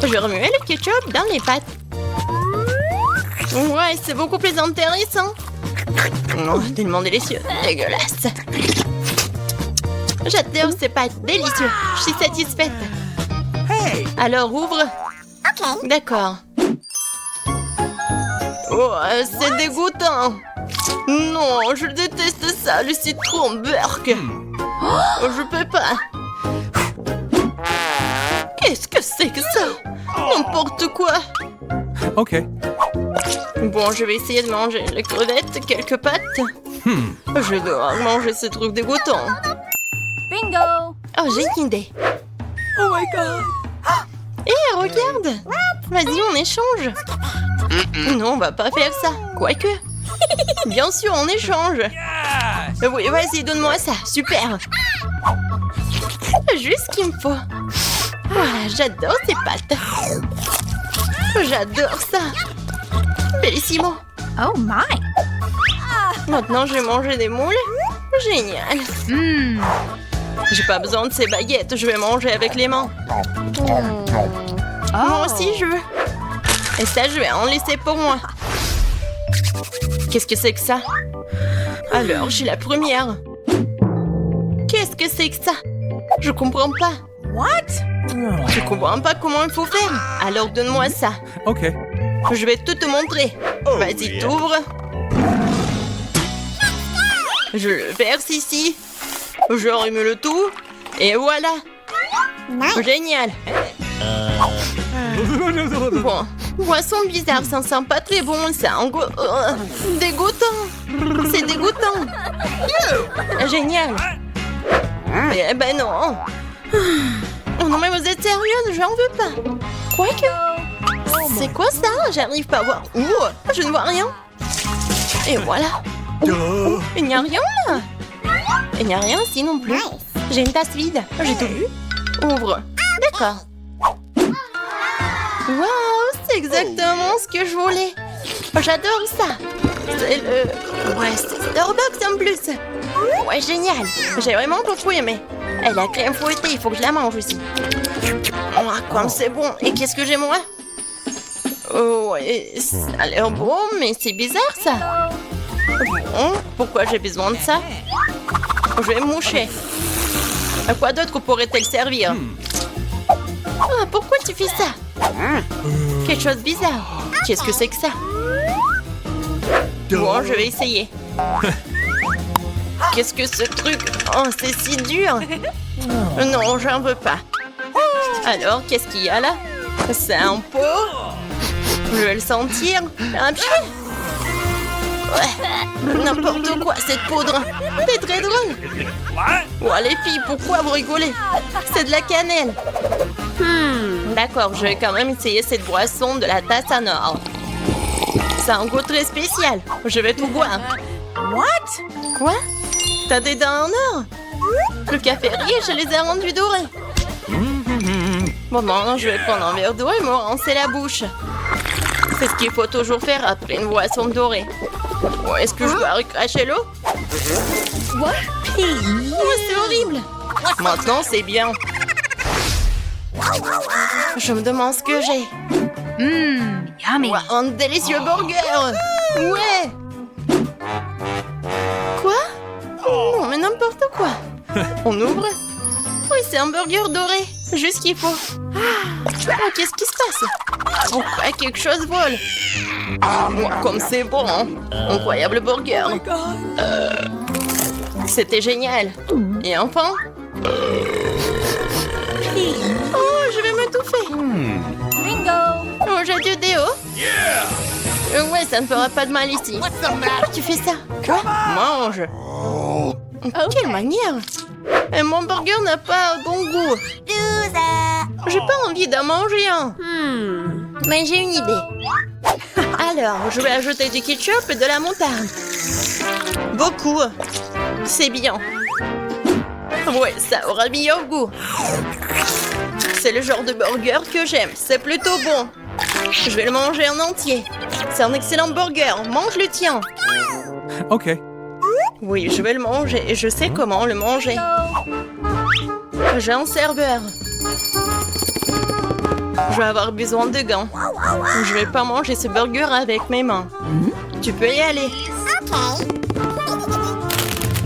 Je vais remuer le ketchup dans les pâtes. Ouais, c'est beaucoup plus intéressant. Oh, tellement délicieux. Dégueulasse. J'adore ces pâtes. Délicieux. Je suis satisfaite. Alors, ouvre. Ok. D'accord. Oh, c'est dégoûtant. Non, je déteste ça, le citron burk. Oh, je peux pas. Qu'est-ce que c'est que ça? N'importe quoi. Okay. Bon, je vais essayer de manger les crevettes, quelques pâtes. Je dois manger ce truc dégoûtant. Bingo! Oh, j'ai une idée. Oh my god. Hé, regarde. Vas-y, on échange. Non, on va pas faire ça. Quoique. Bien sûr, on échange. Oui, vas-y, donne-moi ça. Super. Juste ce qu'il me faut. Voilà, j'adore ces pâtes. J'adore ça. Bellissimo. Oh my! Maintenant, je vais manger des moules. Génial. J'ai pas besoin de ces baguettes. Je vais manger avec les mains. Moi aussi, je veux. Et ça, je vais en laisser pour moi. Qu'est-ce que c'est que ça? Alors, j'ai la première. Qu'est-ce que c'est que ça? Je comprends pas. What? Je comprends pas comment il faut faire. Alors, donne-moi ça. Okay. Je vais tout te montrer. Vas-y, t'ouvres. Je le verse ici. Je rhume le tout. Et voilà. Génial. Bon, boisson bizarre, ça sent pas très bon, ça. Dégoûtant. C'est dégoûtant. Génial. Eh ben non. Oh non, mais vous êtes sérieuse? J'en veux pas. Quoique. C'est quoi ça? J'arrive pas à voir. Ouh, je ne vois rien. Et voilà. Duh. Il n'y a rien là. Il n'y a rien ici non plus. J'ai une tasse vide. J'ai tout vu. Ouvre. D'accord. Waouh, c'est exactement ce que je voulais. J'adore ça. C'est le... Ouais, c'est Starbucks en plus. Ouais, génial. J'ai vraiment beaucoup aimé. Et la crème fouettée, il faut que je la mange aussi. Oh, comme c'est bon. Et qu'est-ce que j'ai moi? Oh, ouais, ça a l'air bon, mais c'est bizarre ça. Bon, pourquoi j'ai besoin de ça? Je vais me moucher. À quoi d'autre pourrait-elle servir? Ah, pourquoi tu fais ça? Quelque chose de bizarre. Qu'est-ce que c'est que ça? Bon, je vais essayer. Qu'est-ce que ce truc? Oh, c'est si dur. Non, j'en veux pas. Alors, qu'est-ce qu'il y a là? C'est un pot? Je vais le sentir. Un pied? Ouais, n'importe quoi, cette poudre. C'est très drôle. Oh, les filles, pourquoi vous rigolez? C'est de la cannelle. D'accord, je vais quand même essayer cette boisson de la tasse en or. C'est un goût très spécial. Je vais tout boire. What? Quoi? T'as des dents en or? Le café rit, je les ai rendus dorés. Bon, non, je vais prendre un verre d'eau et me rincer la bouche. C'est ce qu'il faut toujours faire après une boisson dorée. Oh, est-ce que je dois recracher l'eau? What? Oh, c'est horrible. Maintenant, c'est bien. Je me demande ce que j'ai. Yummy. Wow, un délicieux burger. Ouais. Quoi? Non, mais n'importe quoi. On ouvre. Oui, c'est un burger doré. Juste ce qu'il faut. Oh, qu'est-ce qui se passe? Oh, quoi, quelque chose vole. Oh, comme c'est bon. Hein? Incroyable burger. C'était génial. Et enfin? Oh, je vais m'étouffer. Bingo! Oh, j'ai du déo. Ouais, ça ne fera pas de mal ici. Tu fais ça? Quoi? Mange. Quelle manière? Et mon burger n'a pas bon goût. J'ai pas envie d'en manger un. Mais j'ai une idée. Alors, je vais ajouter du ketchup et de la moutarde. Beaucoup. C'est bien. Ouais, ça aura meilleur goût. C'est le genre de burger que j'aime. C'est plutôt bon. Je vais le manger en entier. C'est un excellent burger. Mange le tien. Okay. Oui, je vais le manger et je sais comment le manger. J'ai un serveur. Je vais avoir besoin de gants. Je vais pas manger ce burger avec mes mains. Tu peux y aller.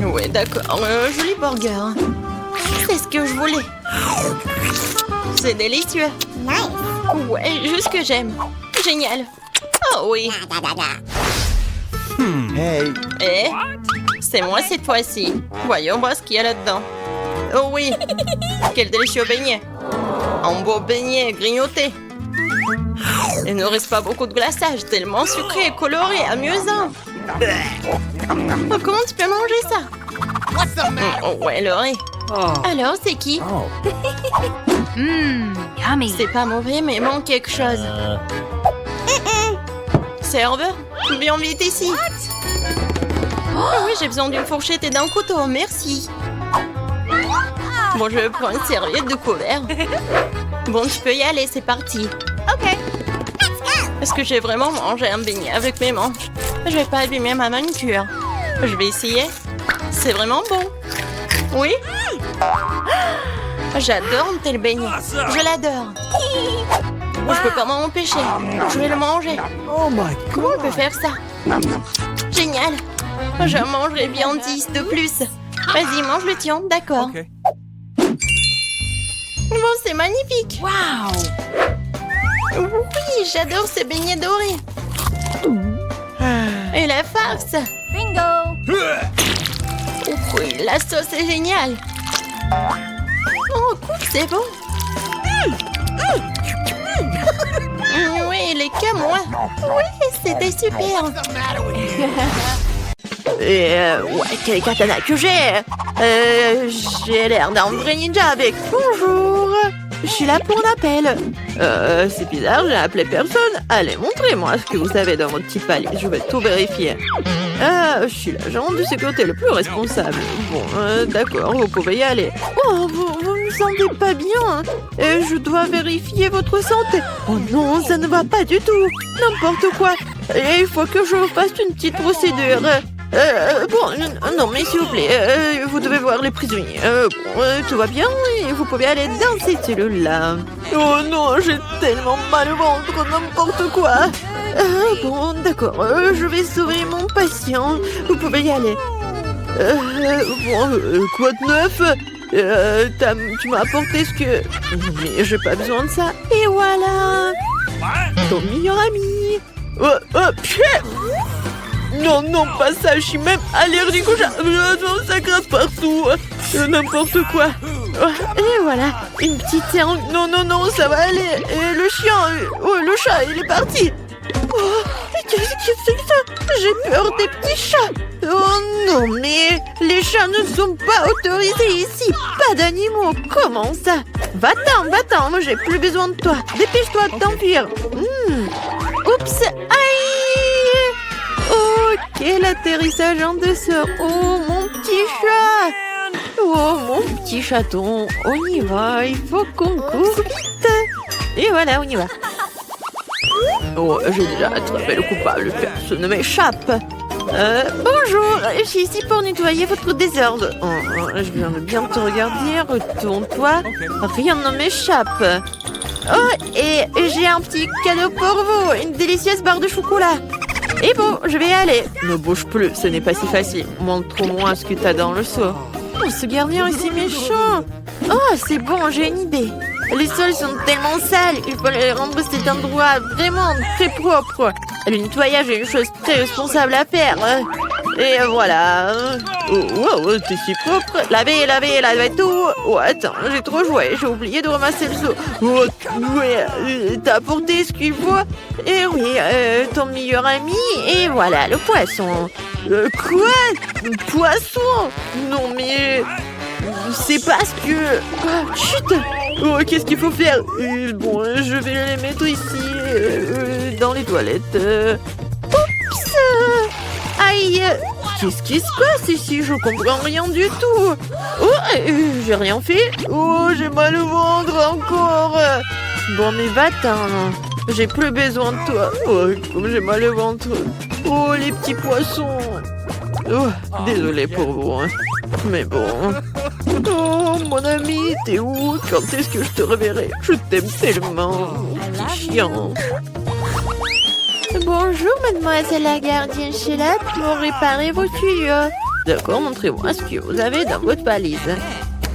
Oui, d'accord. Joli burger. C'est ce que je voulais. C'est délicieux. Ouais, juste ce que j'aime. Génial. Oh oui. Hey. Eh? C'est moi cette fois-ci. Voyons voir ce qu'il y a là-dedans. Oh oui. Quel délicieux beignet. Un beau beignet grignoté. Il ne reste pas beaucoup de glaçage, tellement sucré, coloré, amusant. Oh, comment tu peux manger ça? Oh, ouais, Laurie. Alors, c'est qui? Yummy. C'est pas mauvais, mais il manque quelque chose. Serveur, viens vite ici. Oh oui, j'ai besoin d'une fourchette et d'un couteau, merci. Bon, je prends une serviette de couvert. Bon, tu peux y aller, c'est parti. Okay. Est-ce que j'ai vraiment mangé un beignet avec mes mains? Je vais pas abîmer ma manucure. Je vais essayer. C'est vraiment bon. Oui? J'adore un tel beignet. Je l'adore. Je peux pas m'en empêcher. Je vais le manger. Oh my Comment on god. peut faire ça? Génial. Je mangerai bien 10 de plus. Vas-y, mange le tien. D'accord. Okay. Bon, c'est magnifique. Wow. Oui, j'adore ces beignets dorés. Et la farce. Bingo. Oui, la sauce est géniale. Oh, cool, c'est bon. Oui, les cas, moi. Oui, c'était super. Ouais, quel katana que j'ai. J'ai l'air d'un vrai ninja avec. Bonjour. Je suis là pour un appel. C'est bizarre, j'ai appelé personne. Allez, montrez-moi ce que vous avez dans votre petit palier. Je vais tout vérifier. Je suis l'agent de sécurité le plus responsable. Bon, d'accord, vous pouvez y aller. Oh, vous ne sentez pas bien. Je dois vérifier votre santé. Oh non, ça ne va pas du tout. N'importe quoi. Et il faut que je fasse une petite procédure. Non, mais s'il vous plaît, vous devez voir les prisonniers. Tout va bien et vous pouvez aller dans cette cellule-là. Oh non, j'ai tellement mal au ventre, n'importe quoi. Bon, d'accord, je vais sauver mon patient. Vous pouvez y aller. Quoi de neuf? Tu m'as apporté ce que... Mais j'ai pas besoin de ça. Et voilà. Ton meilleur ami. Non, non, pas ça, je suis même allergique au chat. Non, ça grince partout. N'importe quoi. Et voilà, une petite séance. Non, non, non, ça va aller. Et le chien, le chat, il est parti. Oh, qu'est-ce que c'est que ça? J'ai peur des petits chats. Oh non, mais les chats ne sont pas autorisés ici. Pas d'animaux, comment ça? Va-t'en, moi j'ai plus besoin de toi. Dépêche-toi de t'enfuir. Oups, aïe. Oh, quel atterrissage en douceur. Oh, mon petit chat. Oh, mon petit chaton. On y va, il faut qu'on court vite. Et voilà, on y va. Oh, j'ai déjà attrapé le coupable. Personne ne m'échappe. Bonjour, je suis ici pour nettoyer votre désordre. Je viens de bien te regarder. Retourne-toi. Rien ne m'échappe. Oh, et j'ai un petit cadeau pour vous. Une délicieuse barre de chocolat. Et bon, je vais y aller. Ne bouge plus, ce n'est pas si facile. Montre-moi ce que t'as dans le seau. Oh, ce gardien est si méchant. Oh, c'est bon, j'ai une idée. Les sols sont tellement sales, il faut les rendre cet endroit vraiment très propre. Le nettoyage est une chose très responsable à faire. Et voilà. Oh, t'es si propre. Laver tout. Oh, attends, j'ai trop joué, j'ai oublié de ramasser le seau. Oh, ouais, t'as apporté ce qu'il faut. Et oui, ton meilleur ami. Et voilà, le poisson. Quoi? Poisson? Non, mais... C'est parce que... Oh, chut. Oh, qu'est-ce qu'il faut faire? Bon, je vais les mettre ici, dans les toilettes. Oups! Aïe! Qu'est-ce qui se passe ici? Je comprends rien du tout. Oh, j'ai rien fait. Oh, j'ai mal au ventre encore. Bon, mais va-t'en. J'ai plus besoin de toi. Oh, comme j'ai mal au ventre. Oh, les petits poissons. Oh, désolé pour vous. Hein. Mais bon... Oh, mon ami, t'es où? Quand est-ce que je te reverrai? Je t'aime tellement, petit chien. Bonjour, mademoiselle la gardienne, je suis là pour réparer vos tuyaux. D'accord, montrez-moi ce que vous avez dans votre valise.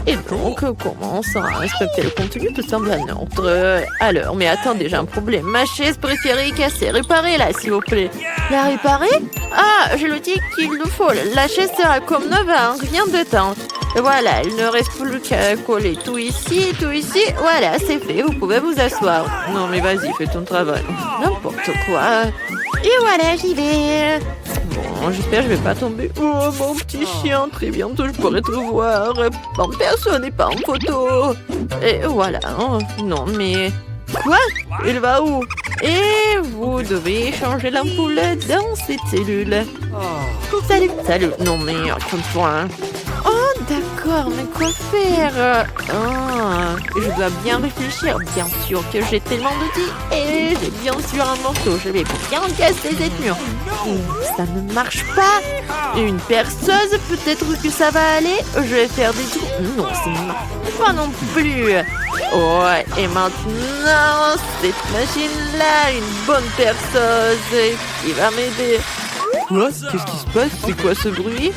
Et donc, commence à respecter le contenu, tout semble en ordre. Alors, mais attendez, j'ai un problème. Ma chaise préférée est cassée. Réparez-la, s'il vous plaît. La réparer? Ah, j'ai le dit qu'il nous faut. La chaise sera comme neuve, hein, rien de temps. Voilà, il ne reste plus qu'à coller tout ici, tout ici. Voilà, c'est fait, vous pouvez vous asseoir. Non mais vas-y, fais ton travail. N'importe quoi. Et voilà, j'y vais. Bon, j'espère que je vais pas tomber. Oh, mon petit chien, très bientôt je pourrai te revoir. Bon, personne n'est pas en photo. Et voilà. Oh, non, mais... Quoi? Il va où? Et vous devez changer l'ampoule dans cette cellule. Salut, salut. Non, mais raconte-toi. Oh, d'accord, mais quoi faire? Je dois bien réfléchir. Bien sûr que j'ai tellement d'outils. Et j'ai bien sûr un morceau. Je vais bien casser cette mur. Ça ne marche pas. Une perceuse, peut-être que ça va aller. Je vais faire des trous. Non, ça ne marche pas non plus. Ouais, et maintenant, cette machine-là, une bonne perceuse qui va m'aider. Quoi? Qu'est-ce qui se passe? C'est quoi ce bruit?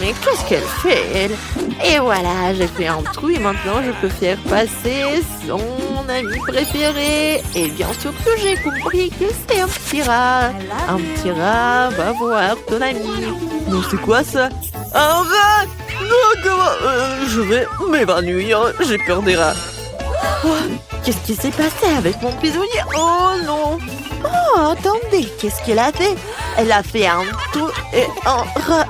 Mais qu'est-ce qu'elle fait, elle? Et voilà, j'ai fait un trou et maintenant je peux faire passer son ami préféré. Et bien sûr que j'ai compris que c'est un petit rat. Un petit rat va voir ton ami. Non, c'est quoi ça? Un rat? Non, comment? Je vais m'évanouir. J'ai peur des rats. Oh, qu'est-ce qui s'est passé avec mon prisonnier? Oh non! Oh, attendez, qu'est-ce qu'elle a fait? Elle a fait un trou et un rat.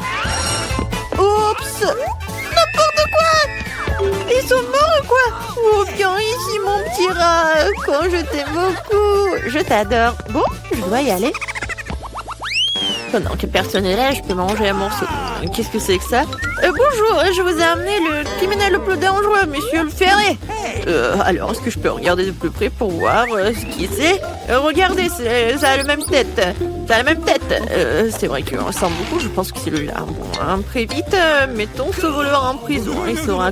Oups! N'importe quoi! Ils sont morts ou quoi? Oh, viens ici, mon petit rat! Quand je t'aime beaucoup! Je t'adore! Bon, je dois y aller. Pendant que personne n'est là, je peux manger un morceau. Qu'est-ce que c'est que ça? Bonjour, je vous ai amené le criminel le plus dangereux, monsieur le Ferré. Alors, est-ce que je peux regarder de plus près pour voir ce qui c'est? Regardez, ça a la même tête. Ça a la même tête. C'est vrai qu'il ressemble beaucoup, je pense que c'est lui-là. Bon, hein, très vite, mettons ce voleur en prison. Il saura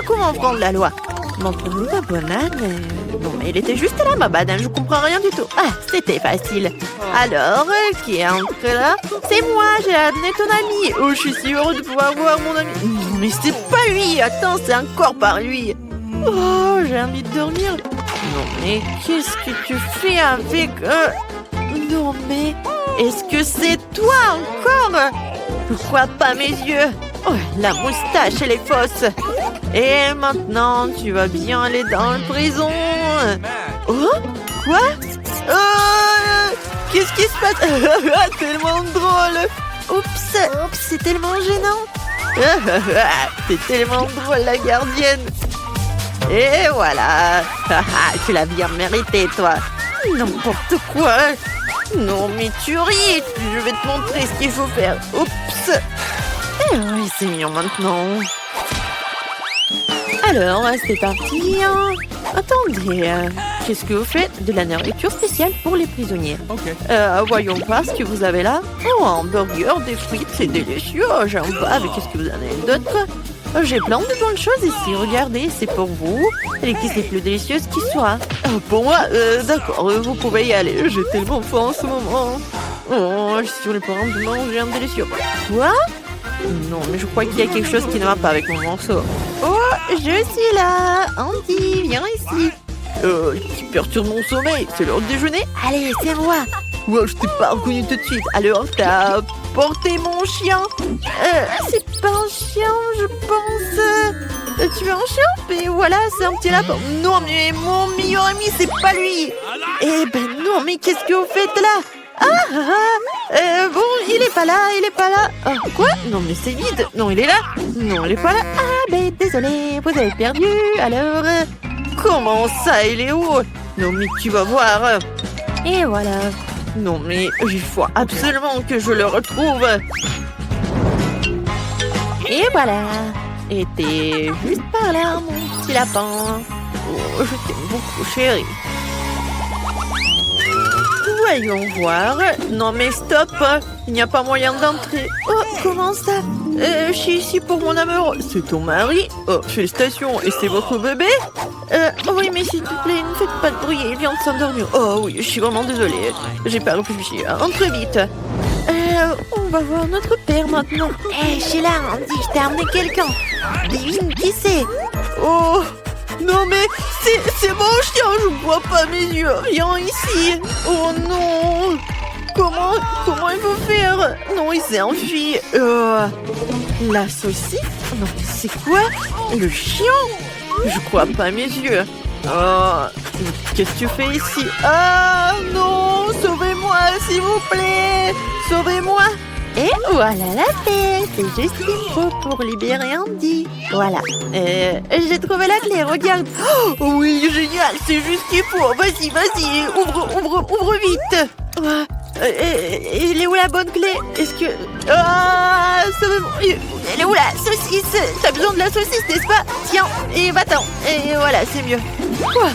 comment prendre la loi. Montre-nous ta banane. Non, mais il était juste là, ma banane, je comprends rien du tout. Ah, c'était facile. Alors, qui est entré là? C'est moi, j'ai amené ton ami. Oh, je suis si heureux de pouvoir voir mon ami. Non, mais c'est pas lui. Attends, c'est encore par lui. Oh, j'ai envie de dormir. Non, mais qu'est-ce que tu fais avec... Non, mais... Est-ce que c'est toi encore? Je crois pas mes yeux. Oh, la moustache, elle est fausse. Et maintenant, tu vas bien aller dans la prison. Oh? Quoi? Qu'est-ce qui se passe? Tellement drôle. Oups, c'est tellement gênant. C'est tellement drôle, la gardienne. Et voilà. Tu l'as bien mérité, toi. N'importe quoi. Non, mais tu ris. Je vais te montrer ce qu'il faut faire. Oups. Eh oui, c'est mignon maintenant. Alors, c'est parti. Attendez, qu'est-ce que vous faites? De la nourriture spéciale pour les prisonniers. Okay. Voyons voir ce que vous avez là. Oh, un burger, des frites, c'est délicieux. J'en vois, mais qu'est-ce que vous en avez d'autre? J'ai plein de bonnes choses ici. Regardez, c'est pour vous. L'église est plus délicieuse qui soit. Pour moi, d'accord, vous pouvez y aller. J'ai tellement faim en ce moment. Oh, je suis sur le point de manger un délicieux. Quoi? Non, mais je crois qu'il y a quelque chose qui ne va pas avec mon morceau. Oh, je suis là. Andy, viens ici. Qui perturbe mon sommeil? C'est l'heure de déjeuner? Allez, c'est moi. Ouais, je t'ai pas reconnu tout de suite. Alors, t'as porté mon chien? C'est pas un chien, je pense. Tu veux un chien? Mais voilà, c'est un petit lapin. Non, mais mon meilleur ami, c'est pas lui. Eh ben non, mais qu'est-ce que vous faites là? Bon, il est pas là. Quoi? Non, mais c'est vide. Non, il est là. Non, il est pas là. Ah, ben désolé, vous avez perdu. Alors, comment ça, il est où? Non, mais tu vas voir. Et voilà. Non, mais il faut absolument que je le retrouve. Et voilà. Et t'es juste par là, mon petit lapin. Oh, je t'aime beaucoup, chérie. Voyons voir. Non mais stop. Il n'y a pas moyen d'entrer. Oh, comment ça? Je suis ici pour mon amour. C'est ton mari? Oh, félicitations. Et c'est votre bébé? Oui, mais s'il te plaît, ne faites pas de bruit. Il vient de s'endormir. Oh oui, je suis vraiment désolée. J'ai pas réfléchi. Entre vite. On va voir notre père maintenant. Hé, Sheila, Andy, je t'ai amené quelqu'un. Devine qui c'est? Oh, non mais c'est mon chien, je vois pas mes yeux. Rien ici. Oh non. Comment il faut faire? Non, il s'est enfui. La saucisse? Non, mais c'est quoi? Le chien? Je crois pas à mes yeux. Qu'est-ce que tu fais ici? Ah non, sauvez-moi, s'il vous plaît. Sauvez-moi. Et voilà la paix. C'est juste ce qu'il faut pour libérer Andy. Voilà. J'ai trouvé la clé, regarde. Oh, oui, génial, c'est juste ce qu'il faut. Vas-y, ouvre vite. Elle est où la bonne clé? Est-ce que... Ah, elle est où la saucisse? T'as besoin de la saucisse, n'est-ce pas? Tiens, et va-t'en. Et voilà, c'est mieux. Quoi?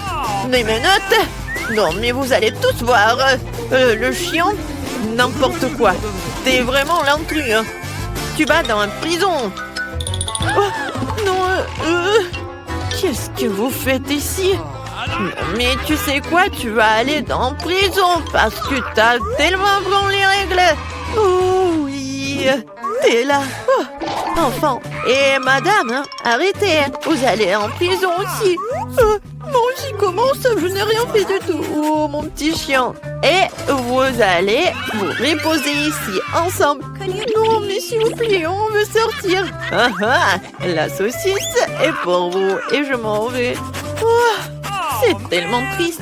Des menottes? Non, mais vous allez tous voir. Le chien? N'importe quoi. T'es vraiment l'intrus, hein. Tu vas dans une prison. Oh, non, qu'est-ce que vous faites ici? Mais tu sais quoi, tu vas aller en prison parce que t'as tellement branlé les règles. Oh oui, t'es là. Oh, enfant. Et madame, hein, arrêtez, vous allez en prison aussi. Bon, j'y commence, je n'ai rien fait du tout. Oh, mon petit chien. Et vous allez vous reposer ici ensemble. Non, mais s'il vous plaît, on veut sortir. La saucisse est pour vous et je m'en vais. Oh, c'est tellement triste.